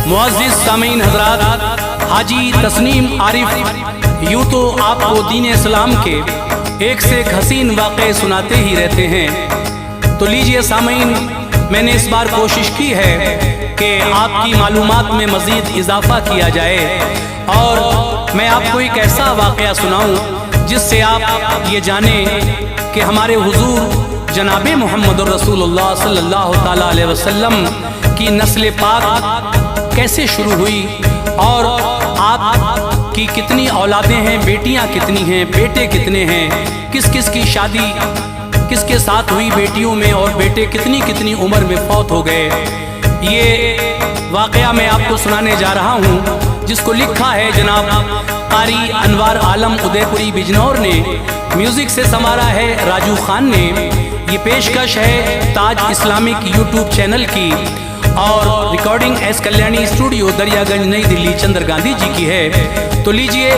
मुअज़्ज़िज़ सामीन हज़रात, हाजी तस्नीम आरिफ यूँ तो आपको दीन इस्लाम के एक से एक हसीन वाक़े सुनाते ही रहते हैं। तो लीजिए सामीन, मैंने इस बार कोशिश की है कि आपकी मालूमात में मज़ीद इजाफ़ा किया जाए और मैं आपको एक ऐसा वाक़या सुनाऊँ जिससे आप ये जानें कि हमारे हुज़ूर जनाबे मोहम्मद रसूलुल्लाह सल्लल्लाहु ताला अलैहि वसल्लम की नस्ल पाक कैसे शुरू हुई और आप की कितनी औलादें हैं, बेटियां कितनी हैं, बेटे कितने हैं, किस किस की शादी किसके साथ हुई बेटियों में और बेटे कितनी कितनी उम्र में फौत हो गए। ये वाक़या मैं आपको सुनाने जा रहा हूँ जिसको लिखा है जनाब कारी अनवार आलम उदयपुरी बिजनौर ने, म्यूज़िक से संवारा है राजू खान ने। ये पेशकश है ताज इस्लामिक यूट्यूब चैनल की और recording S Kalyani studio Daryaganj नई दिल्ली चंद्र गांधी जी की है। तो लीजिए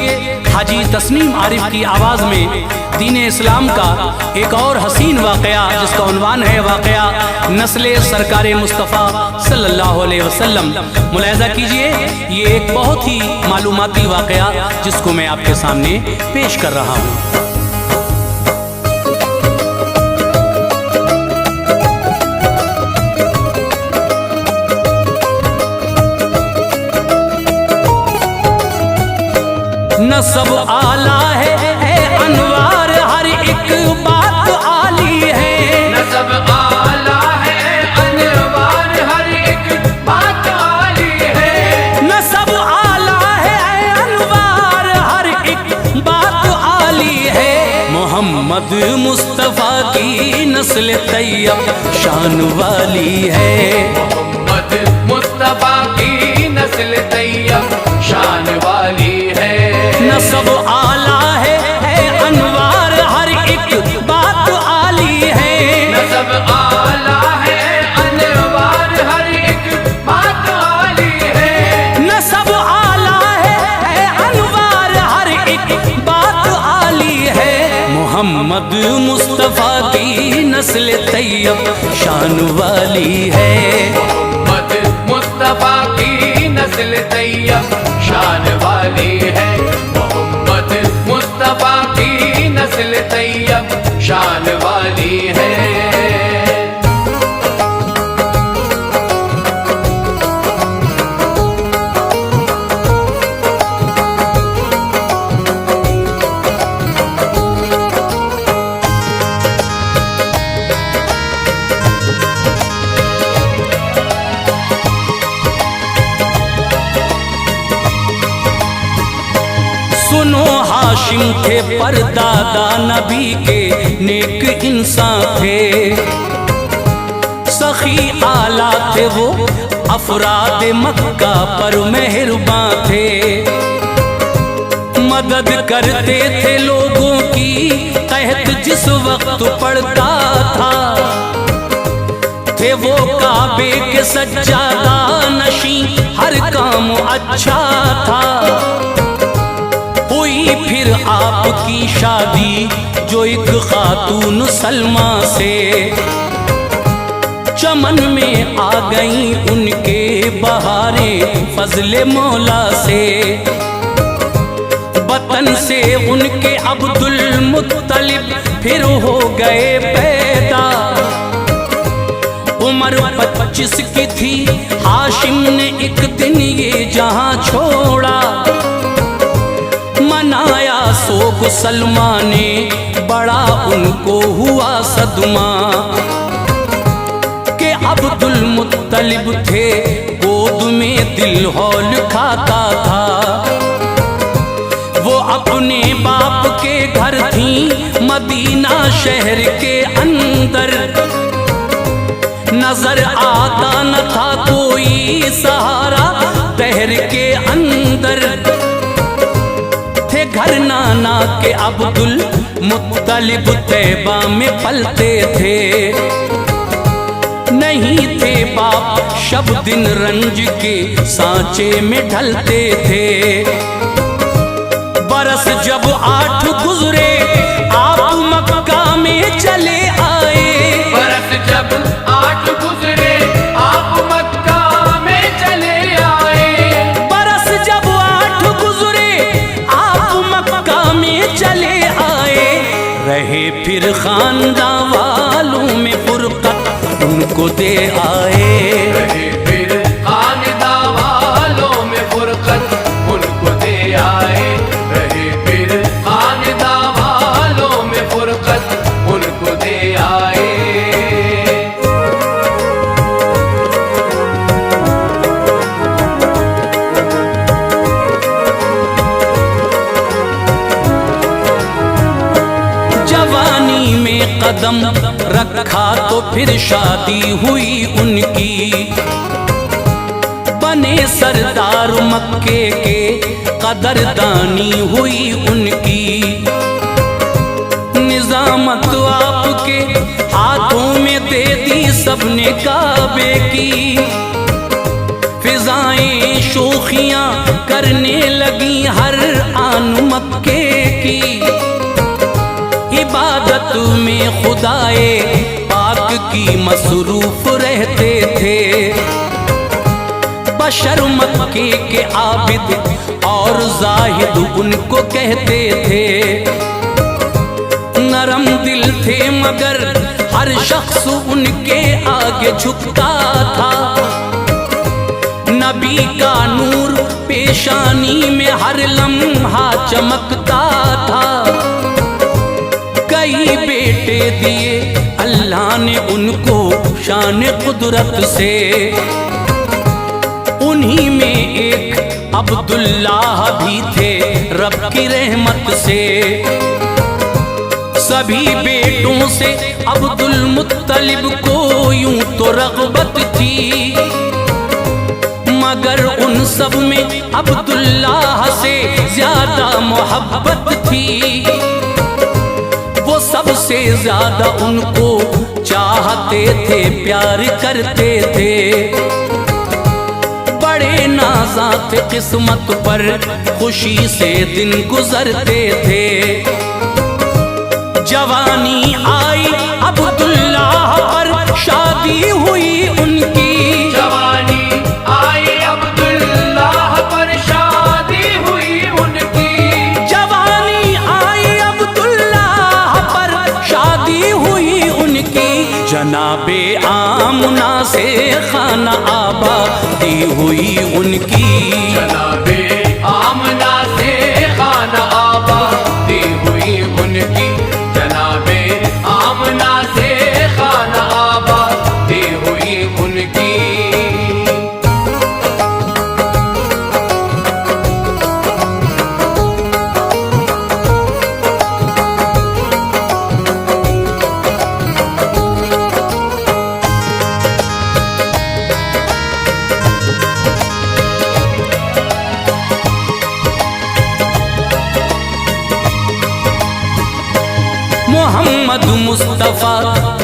हाजी तस्नीम आरिफ की आवाज़ में दीन इस्लाम का एक और हसीन वाक़या जिसका उन्वान है वाक़या नस्ल सरकार मुस्तफ़ा सल्लल्लाहु अलैहि वसल्लम। मुलाहिज़ा कीजिए, ये एक बहुत ही मालूमाती वाक़या जिसको मैं आपके सामने पेश कर रहा हूँ। नसब आला है अनवार, हर एक बात आली है। नसब आला है अनवार, हर एक बात आली है। नसब आला है अनवार, हर एक बात आली है। मोहम्मद मुस्तफ़ा की नस्ल तैयब शान वाली है। मोहम्मद मुस्तफ़ा की नस्ल तैयब शान वाली है। नसब आला है अनवार, हर एक बात आली है। नसब आला है अनवार, हर एक बात आली है। नसब आला है अनवार, हर एक बात आली है। मोहम्मद मुस्तफ़ा की नस्ल तैयब शान वाली है। मोहम्मद मुस्तफ़ा की नस्ल तैयब शान वाली है। मोहम्मद मुस्तफ़ा की नस्ल तैयब शान वाली है। सुनो हाशिम थे परदादा नबी के नेक इंसान थे। सखी आला थे वो अफराद मक्का पर मेहरबान थे। मदद करते थे लोगों की कहत जिस वक्त पड़ता था। थे वो काबे के सज्जादा नशी, हर काम अच्छा था। हुई फिर आपकी शादी जो एक खातून सलमा से। चमन में आ गई उनके बहारें फजले मौला से। वतन से उनके अब्दुल मुत्तलिब फिर हो गए पैदा। उम्र 25 की थी, हाशिम ने एक दिन ये जहां छोड़ा। मनाया सोग सलमा ने, बड़ा उनको हुआ सदमा कि अब्दुल मुत्तलिब थे गोद में दिल हौल खाता था। वो अपने बाप के घर थी मदीना शहर के अंदर। नजर आता न था कोई सहारा दहर के अंदर। थे घर नाना के अब्दुल मुत्तलिब तैबा में पलते थे। नहीं थे बाप शब दिन रंज के सांचे में ढलते थे। बरस जब 8 गुजरे आप मक्का में चले आए। बरस जब 8 गुजरे आप मक्का में चले आए। फिर खानदां वालों में फुरकत उनको दे आए। रहे फिर खानदां वालों में फुरकत उनको दे आए। रहे फिर खानदां वालों में फुरकत उनको दे आए। जवानी में कदम रखा तो फिर शादी हुई उनकी। बने सरदार मक्के के कदरदानी हुई उनकी। निजामत आपके हाथों में दे दी सबने काबे की। फिजाएं शोखियां करने लगी हर आन मक्के की। इबादत में खुदाए पाक की मसरूफ रहते थे। बशर मक्के के आबिद और जाहिद उनको कहते थे। नरम दिल थे मगर हर शख्स उनके आगे झुकता था। नबी का नूर पेशानी में हर लम्हा चमकता था। कई बेटे दिए अल्लाह ने उनको शान कुदरत से। उन्हीं में एक अब्दुल्लाह भी थे रब की रहमत से। सभी बेटों से अब्दुल मुत्तलिब को यूं तो रग़बत थी, मगर उन सब में अब्दुल्लाह से ज्यादा मोहब्बत थी। वो सबसे ज्यादा उनको चाहते थे, प्यार करते थे। बड़े नाज़ा थे किस्मत पर, खुशी से दिन गुजरते थे। जवानी आई अब्दुल्लाह पर, शादी हुई उनकी। जवानी आई अब्दुल्लाह पर, शादी हुई उनकी। जवानी आई अब्दुल्लाह पर, शादी हुई उनकी। जनाबे आमना से खाना आबादी हुई उनकी। जनाबे आमना से खाना आबादी हुई उनकी। जनाबे आमना से खाना आबादी हुई उनकी। मोहम्मद मुस्तफ़ा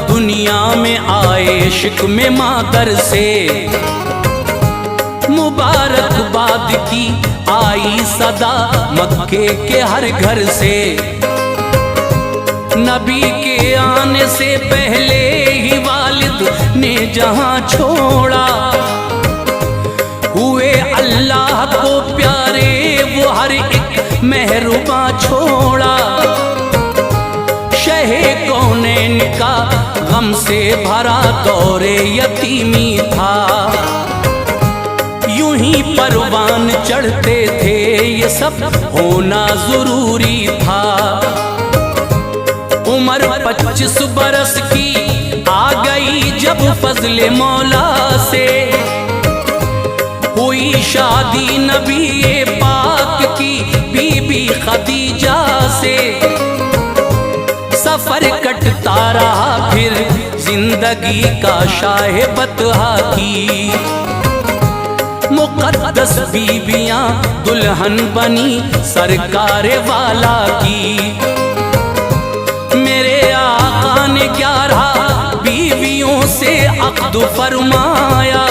दुनिया में आए इश्क में मातर से। मुबारकबाद की आई सदा मक्के के हर घर से। नबी के आने से पहले ही वालिद ने जहां छोड़ा। हुए अल्लाह को प्यारे वो हर एक मेहरुबा छोड़ा। शहे कौनैन का गम से भरा दौरे यतीमी था। यूं ही परवान चढ़ते थे, ये सब होना जरूरी था। उम्र 25 बरस की आ गई जब फजले मौला से। हुई शादी नबी पाक की बीबी खदीजा से। सफर कटता रहा फिर जिंदगी का शाह बतहा की। मुक़द्दस बीबियां दुल्हन बनी सरकार वाला की। मेरे आका ने 11 बीवियों से अक़्द फरमाया।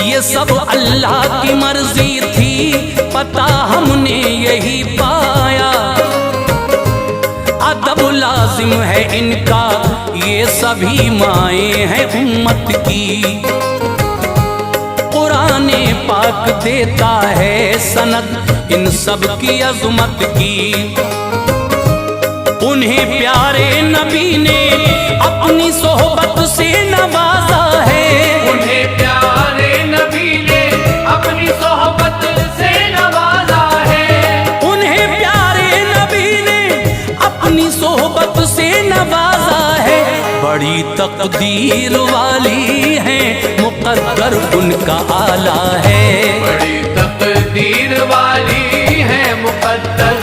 ये सब अल्लाह की मर्जी थी, पता हमने यही पाया। अदब लाजिम है इनका, ये सभी माएँ हैं उम्मत की। कुराने पाक देता है सनद इन सब की अज़मत की। उन उन्हें प्यारे नबी ने अपनी सोहबत से नवाजा है। उन्हें प्यारे नबी ने अपनी सोहबत से नवाजा है। उन्हें प्यारे नबी ने अपनी सोहबत से नवाजा है। बड़ी तकदीर वाली है, मुकद्दर उनका आला है। बड़ी तकदीर वाली है, मुकद्दर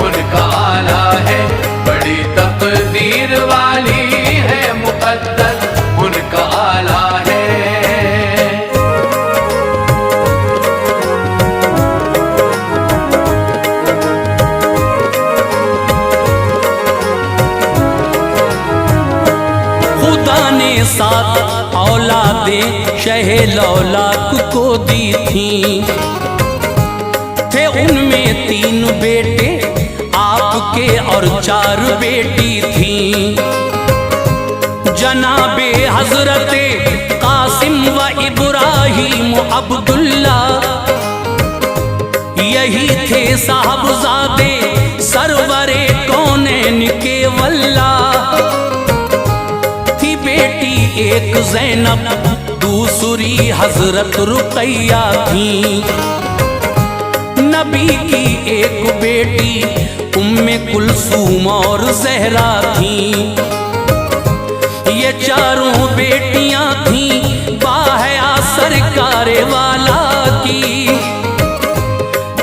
उनका आला है। बड़ी तकदीर वाली है, मुकद्दर उनका आला है। खुदा ने 7 औलादें शहे लौलाक को दी थी। थे उनमें 3 बेटे आपके और 4 बेटी थी। जनाबे हजरते कासिम व इब्राहिम अब्दुल्ला, यही थे साहबजादे सरवरे कौनैन के वल्ला। थी बेटी एक ज़ैनब, दूसरी हजरत रुक़ैया थी। नबी की एक बेटी उम्मे कुलसूम और ज़हरा थी। ये चारों बेटियां थी बाहया सरकारे वाला की।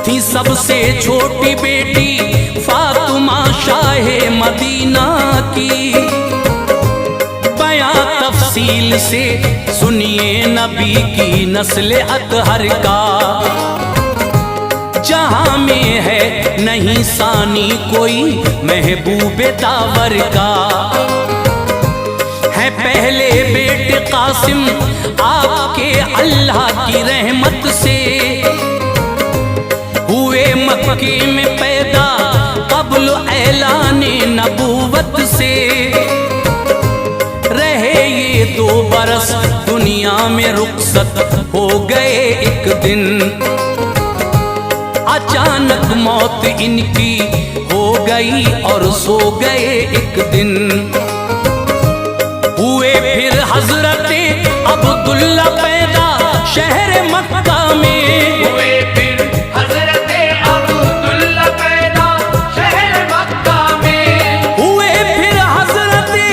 थी सबसे छोटी बेटी फातिमा शाहे मदीना की। बयां तफसील से सुनिए नबी की नस्ल अतहर का। जहां में है नहीं सानी कोई महबूबे दावर का। है पहले बेटे कासिम आपके अल्लाह की रहमत से। हुए मक्के में पैदा क़ब्ल ऐलाने नबूवत से। रहे ये 2 बरस दुनिया में रुखसत हो गए एक दिन। अचानक मौत इनकी हो गई और सो गए एक दिन। हुए फिर हजरते अब्दुल्ला पैदा शहर मक्का में। हुए फिर हजरते अब्दुल्ला पैदा शहर मक्का में। हुए फिर हजरते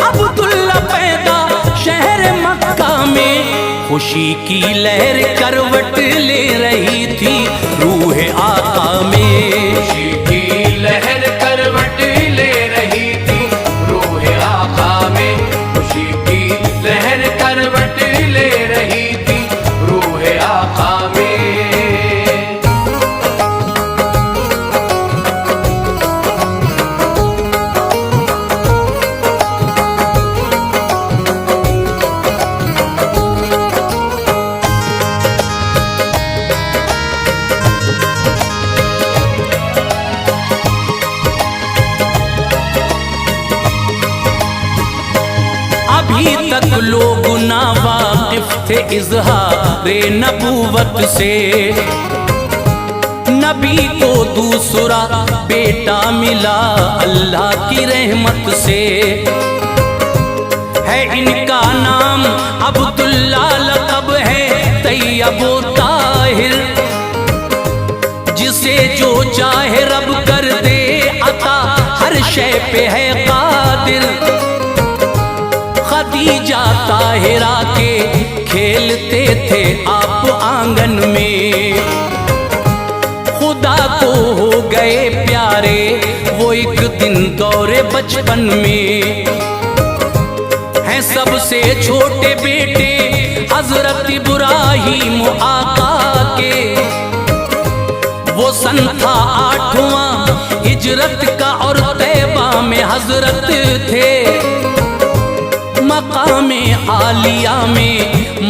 अब्दुल्ला पैदा शहर मक्का में। खुशी की लहर करवट ले रही थी रूह आका में। खुशी की लहर करवट ले रही थी रूह आका में। खुशी की लहर करवट ले रही थी रूह आका में। अभी तक लोग ना वाकिफ थे इज़हारे नबूवत से। नबी को दूसरा बेटा मिला अल्लाह की रहमत से। है इनका नाम अब्दुल्ला, लक़ब है तैयब ताहिर। जिसे जो चाहे रब कर दे अता, हर शय पे है कादिर। खदीजा ताहिरा के खेलते थे आप आंगन में। खुदा को हो गए प्यारे वो एक दिन दौरे बचपन में। हैं सबसे छोटे बेटे हजरत इब्राहिम आका के। वो सन था 8वां हिजरत का और तैबा में हजरत थे। मकामे आलिया में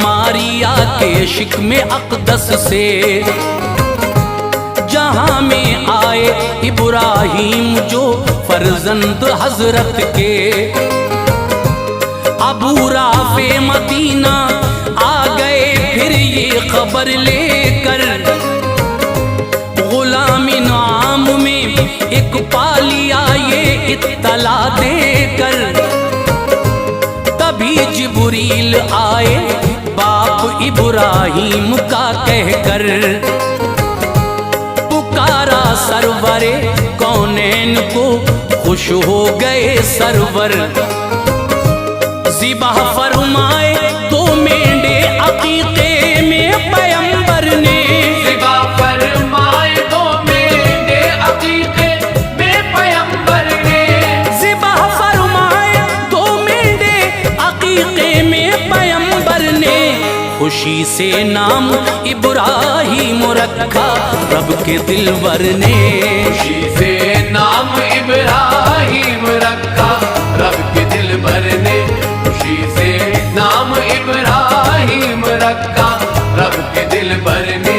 मारिया के शिक्म अक़दस से। जहां में आए इब्राहिम जो फर्जंद हजरत के। अबू राफ़े मदीना आ गए फिर ये खबर लेकर। गुलाम नाम में एक पालिया ये इत्तला देकर। तभी जिब्रील आए बाप इब्राहिम का कहकर, पुकारा सरवरे कौनैन को, खुश हो गए सरवर। ज़िबा फरमाए दो मेंढे अकीक़े में पैगंबर ने, ज़िबा फरमाए दो मेंढे अकीक़े में पैगंबर ने, ज़िबा फरमाए दो मेंढे अकीक़े में पैगंबर ने। खुशी से नाम इब्राहिम रखा रब के दिलबर ने, खुशी से नाम इब्राहिम रखा रब के दिलबर ने, खुशी से नाम इब्राहिम रखा रब के दिलबर ने।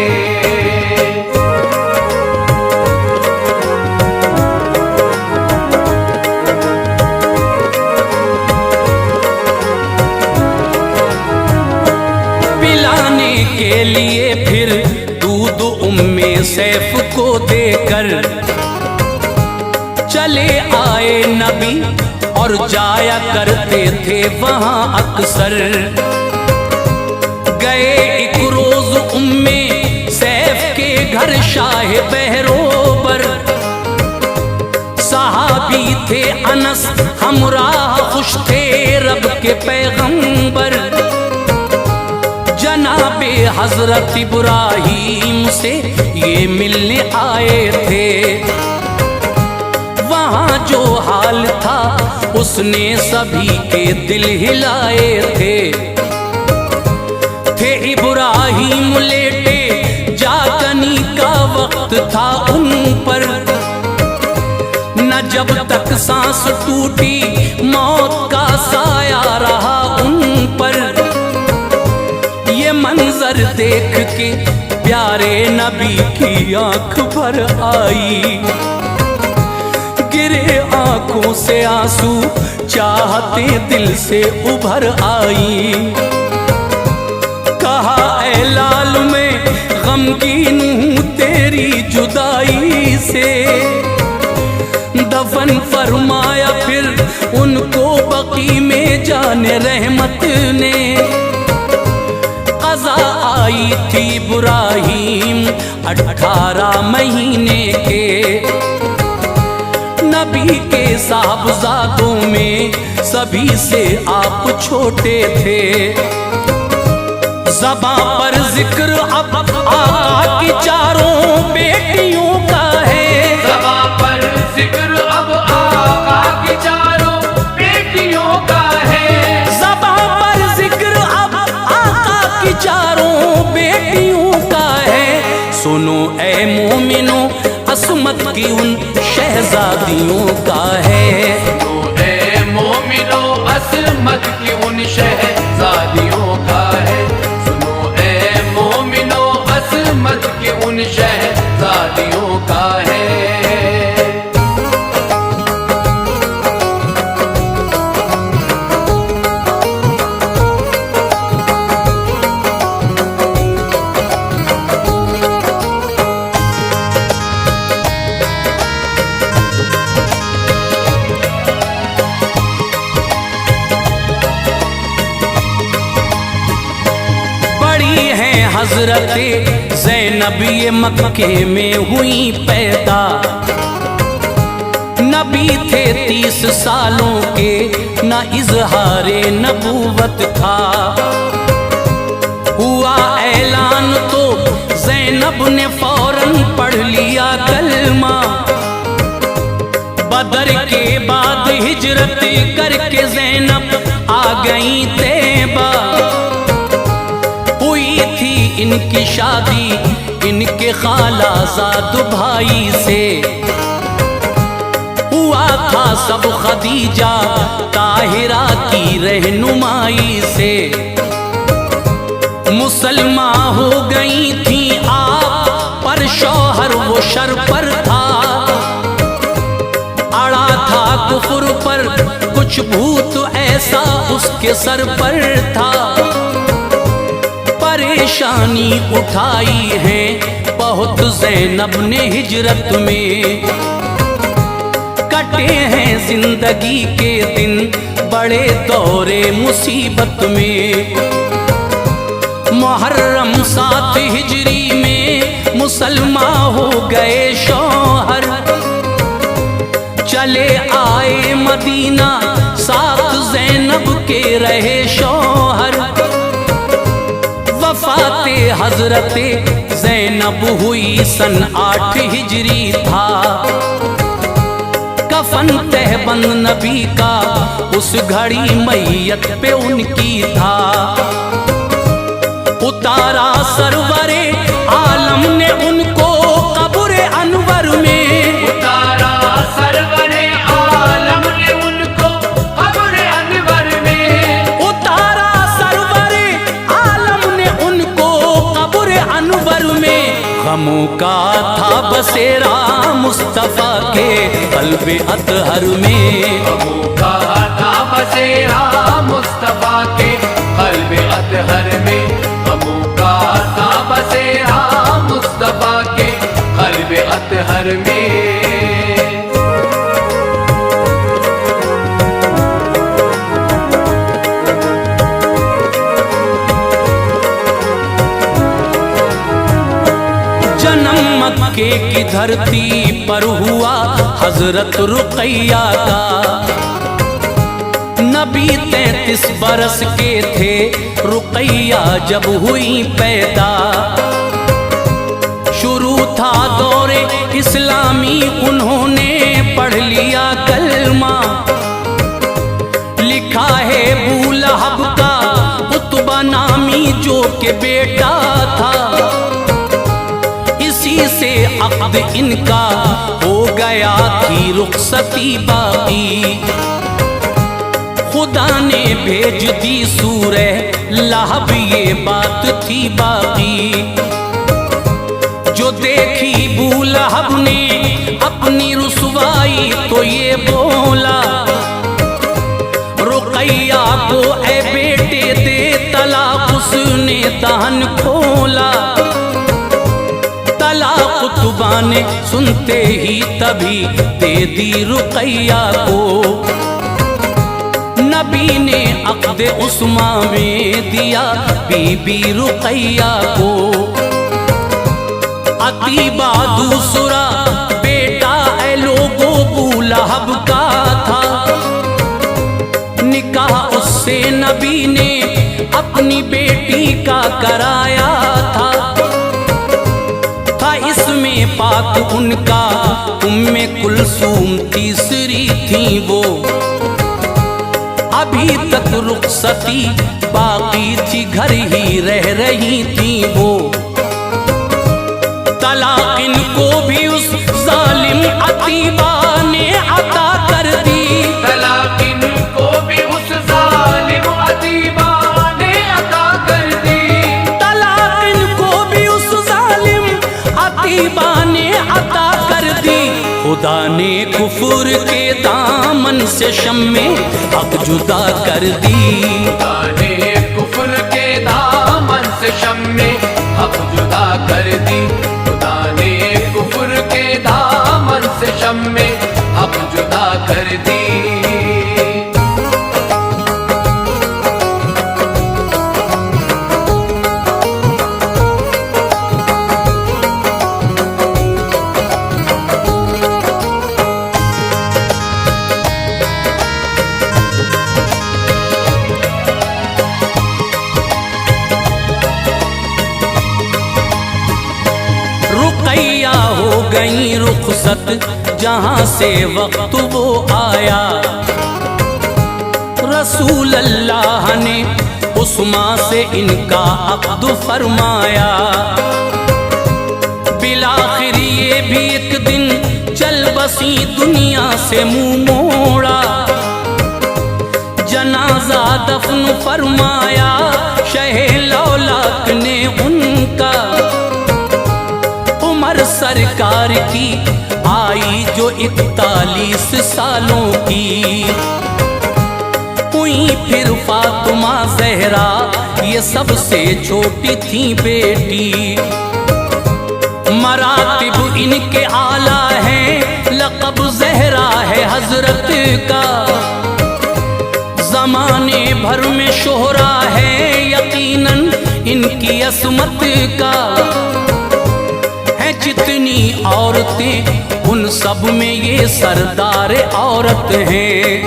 पिलाने के लिए फिर दूध उम्मे सैफ को देकर चले आए नबी, और जाया करते थे वहां अक्सर। गए एक रोज उम्मे सैफ के घर शाह बहरोबर, सहाबी थे अनस हमराह खुश थे रब के पैगंबर। जनाबे हजरत इब्राहिम से ये मिलने आए थे, वहाँ जो हाल था उसने सभी के दिल हिलाए थे। इब्राहिम लेटे जागनी का वक्त था उन पर, न जब तक सांस टूटी मौत का साया रहा उन पर। ये मंजर देख के प्यारे नबी की आंख भर आई, गिरे आंखों से आंसू चाहते दिल से उभर आई। कहा ऐ लाल मैं गमगीन हूँ तेरी जुदाई से, दफन फरमाया फिर उनको बकी में जाने रहमत ने। क़ज़ा आई थी इब्राहिम 18 महीने के, नबी के साहबजादों में सभी से आप छोटे थे। ज़बां पर जिक्र अब आका की चारों बेटियों का है, ज़बां पर जिक्र अब आका की चारों बेटियों का है, ज़बां पर जिक्र अब आका की चारों बेटियों का है। सुनो ऐ मोमिनो असमत की उन शहजादियों का है, तो ऐ मोमिनो असमत की उन शहजादियों का है। सुनो ऐ मोमिनो असमत की उन शहजादियों का है। हजरत ज़ैनब ये मक्के में हुई पैदा, नबी थे 30 सालों के, न इज़हारे नबूवत था। हुआ ऐलान तो ज़ैनब ने फौरन पढ़ लिया कलमा। बदर के बाद हिजरत करके ज़ैनब आ गई तैबा। इनकी शादी इनके खालाजाद भाई से, हुआ था सब खदीजा ताहिरा की रहनुमाई से। मुसलमान हो गई थी आप पर शौहर वो शर पर था। अड़ा था कुफर पर कुछ भूत ऐसा उसके सर पर था। परेशानी उठाई है बहुत ज़ैनब ने हिजरत में, कट कटे हैं जिंदगी के दिन बड़े दौरे मुसीबत में। मुहर्रम 7 हिजरी में मुसलमान हो गए शौहर, चले आए मदीना साथ ज़ैनब के रहे शौहर। वफ़ाते हज़रते ज़ैनब हुई सन 8 हिजरी था। कफन तहबंद नबी का उस घड़ी मैयत पे उनकी था। उतारा सरवरे आलम ने उनको कब्र अनवर में, उतारा सरवरे आलम ने उनको कब्र अनवर में, उतारा सरवरे आलम ने उनको कब्र अनवर में। गमों का था बसेरा मुस्तफ़ा के क़ल्बे अतहर में, गमों का था बसेरा मुस्तफ़ा के क़ल्बे अतहर में, गमों का था बसेरा मुस्तफ़ा के क़ल्बे अतहर में। जन्म मक्के की धरती पर हुआ हजरत रुक़ैया का। नबी 33 बरस के थे रुक़ैया जब हुई पैदा। शुरू था दौरे इस्लामी, उन्होंने पढ़ लिया कलमा। लिखा है बूलहब का उतबा नामी जो के बेटा था। इसी से अक़्द इनका हो गया थी रुख़सती बाकी। खुदा ने भेज दी सूरह लहब ये बात थी बाकी। जो देखी बूलहब ने अपनी रुसवाई तो ये बोला रुक़ैया को ऐ बेटे दे तलाक, उसने दान खोला। तलाक तुबा ने सुनते ही तभी दे दी रुक़ैया को। नबी ने अक़्द उस्मा में दिया बीबी रुक़ैया को। अतीबा दूसरा बेटा ऐ लोगों बूलहब का था। निकाह उससे नबी ने अपनी बेटी का कराया था। इसमें पाक उनका उम्मे कुलसूम तीसरी थी वो। अभी तक रुख़सती बाकी थी, घर ही रह रही थी वो। तलाक इनको भी उस जालिम अतीबा ने अता कर दी। तलाक इनको भी उस जालिम अतीबा ने अता कर दी। तलाक इनको भी उस जालिम अतीबा ने अता कर दी। खुदा ने कुफर के दामन से शम्मे हक जुदा कर दी। खुदा ने कुफ्र के दामन से शम्मे हक जुदा कर दी। खुदा ने कुफ्र के दामन से शम्मे हक जुदा कर दी। रुक़ैया हो गई रुख़सत जहाँ से वक्त वो आया। रसूल अल्लाह ने उस्मा से इनका अक़्द फरमाया। बिलाखिर ये भी एक दिन चल बसी दुनिया से मुँह मोड़ा। जनाजा दफन फरमाया शहे लौलाक ने उनका। उमर सरकार की आई जो 41 सालों की। हुई फिर फातिमा ज़हरा ये सबसे छोटी थी बेटी। मरातिब इनके आला हैं, लक़ब ज़हरा है है हजरत का, जमाने भर में शोहरा है यकीनन इनकी असमत का। है जितनी औरतें उन सब में ये सरदार औरत हैं,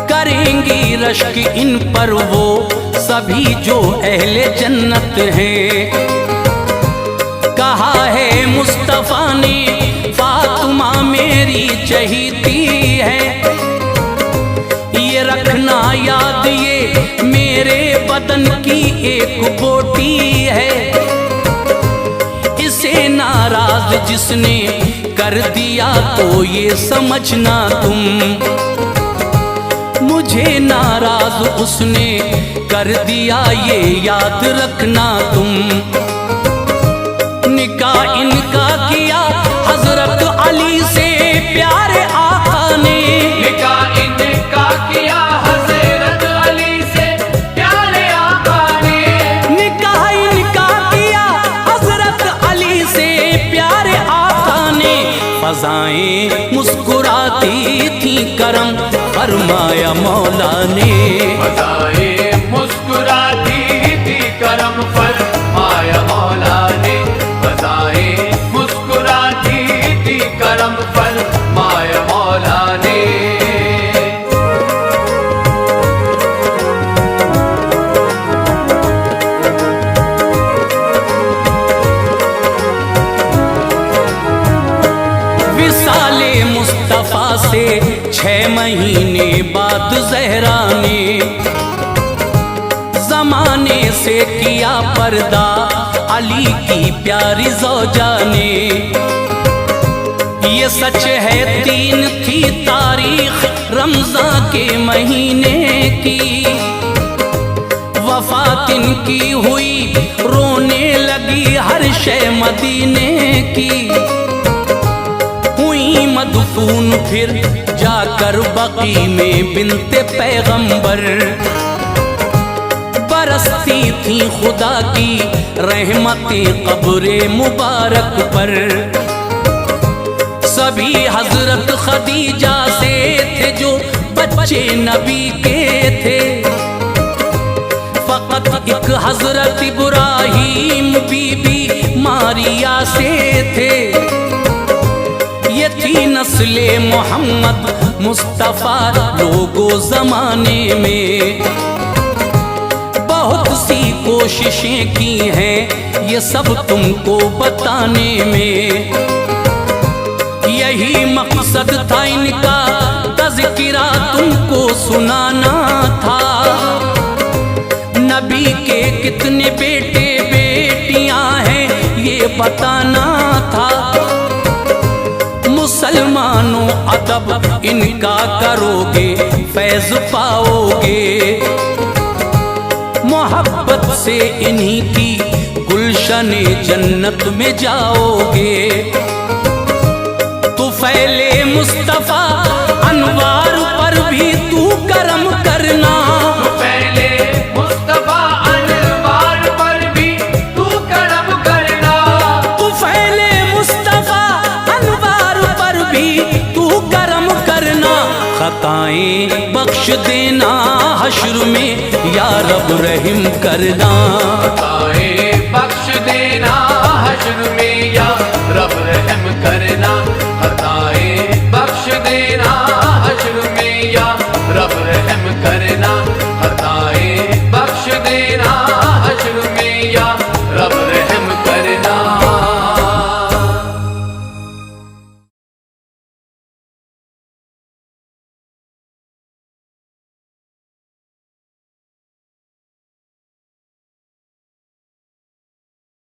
करेंगी रश्क इन पर वो सभी जो अहले जन्नत हैं। कहा है मुस्तफा ने फातिमा मेरी चहीती है, ये रखना याद ये मेरे बदन की एक बोटी है। इसे नाराज जिसने कर दिया तो ये समझना तुम, मुझे नाराज उसने कर दिया ये याद रखना तुम। निकाह इनका किया हजरत अली से प्यारे आका ने, निकाह इनका किया हजरत अली से प्यारे आका ने, निकाह इनका किया हजरत अली से प्यारे आका ने। फज़ाएं मुस्कुराती थी करम फरमाया मौला ने, फज़ाएं मुस्कुराती थी करम फरमाया मौला ने, फज़ाएं मुस्कुराती थी करम फरमाया मौला ने। विसाले मुस्तफा से 6 महीने बाद ज़हरा ने ज़माने से किया पर्दा अली की प्यारी ज़ौजा ने। ये सच है 3 थी तारीख रमज़ान के महीने की, वफ़ात इनकी हुई रोने लगी हर शे मदीने की। हुई मदफून फिर जाकर बकी में बिनते पैगंबर, बरसती थी खुदा की रहमतें कब्रे मुबारक पर। सभी हजरत खदीजा से थे जो बच्चे नबी के थे, फकत एक हजरत इब्राहीम बीबी मारिया से थे। ये थी नस्ले मोहम्मद मुस्तफा लोगो जमाने में। बहुत सी कोशिशें की हैं ये सब तुमको बताने में, यही मकसद था इनका तज़किरा तुमको सुनाना था। नबी के कितने बेटे बेटियां हैं ये बताना था। मुसलमानों अदब इनका करोगे फैज़ पाओगे, मोहब्बत से इन्हीं की गुलशने जन्नत में जाओगे। तो फैले मुस्तफा अनवार पर भी तू करम करना, पहले मुस्तफा अनवार पर भी तू करम करना, तू फैले मुस्तफा अनवार पर भी तू करम करना। खताएं बख्श देना हश्र में या रब रहम करना, खताएं